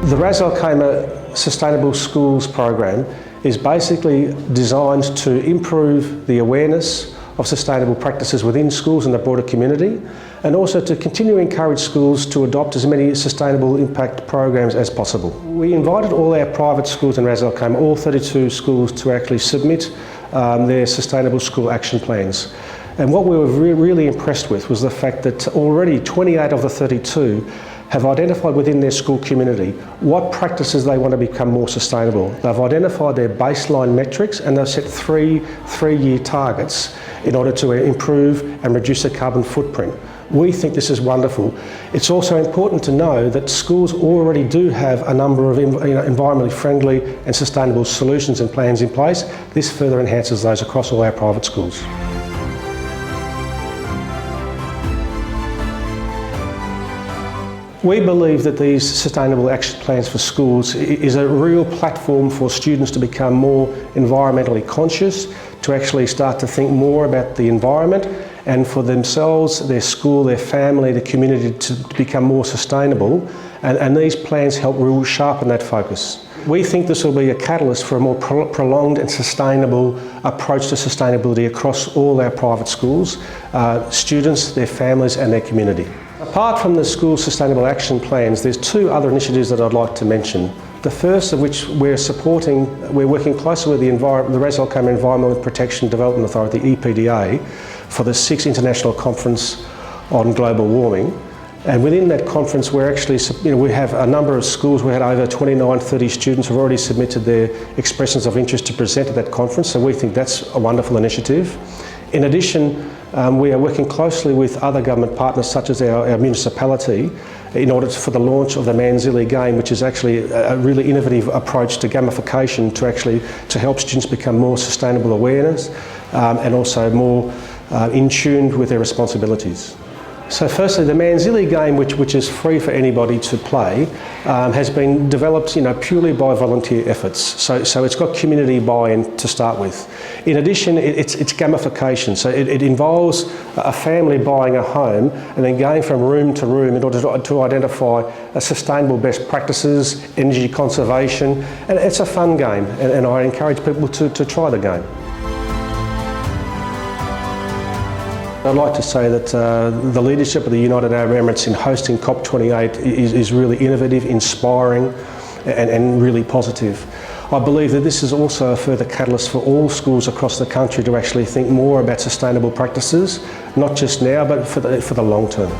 The Ras Al Khaimah Sustainable Schools program is basically designed to improve the awareness of sustainable practices within schools and the broader community, and also to continue to encourage schools to adopt as many sustainable impact programs as possible. We invited all our private schools in Ras Al Khaimah, all 32 schools, to actually submit their sustainable school action plans. And what we were really impressed with was the fact that already 28 of the 32 have identified within their school community what practices they want to become more sustainable. They've identified their baseline metrics and they've set three-year targets in order to improve and reduce their carbon footprint. We think this is wonderful. It's also important to know that schools already do have a number of environmentally friendly and sustainable solutions and plans in place. This further enhances those across all our private schools. We believe that these sustainable action plans for schools is a real platform for students to become more environmentally conscious, to actually start to think more about the environment and for themselves, their school, their family, the community to become more sustainable. And these plans help really sharpen that focus. We think this will be a catalyst for a more prolonged and sustainable approach to sustainability across all our private schools, students, their families and their community. Apart from the school sustainable action plans, there's two other initiatives that I'd like to mention. The first of which we're working closely with the Ras Al Khaimah Environmental Protection Development Authority, EPDA, for the 6th International Conference on Global Warming. And within that conference, we're actually, we have a number of schools. We had over 30 students who have already submitted their expressions of interest to present at that conference, so we think that's a wonderful initiative. In addition, we are working closely with other government partners such as our municipality in order for the launch of the Manzili game, which is actually a really innovative approach to gamification to help students become more sustainable awareness and also more in tune with their responsibilities. So firstly, the Manzili game, which is free for anybody to play, has been developed purely by volunteer efforts. So it's got community buy-in to start with. In addition, it's gamification. So it involves a family buying a home and then going from room to room in order to identify sustainable best practices, energy conservation, and it's a fun game. And I encourage people to try the game. I'd like to say that the leadership of the United Arab Emirates in hosting COP28 is really innovative, inspiring and really positive. I believe that this is also a further catalyst for all schools across the country to actually think more about sustainable practices, not just now but for the long term.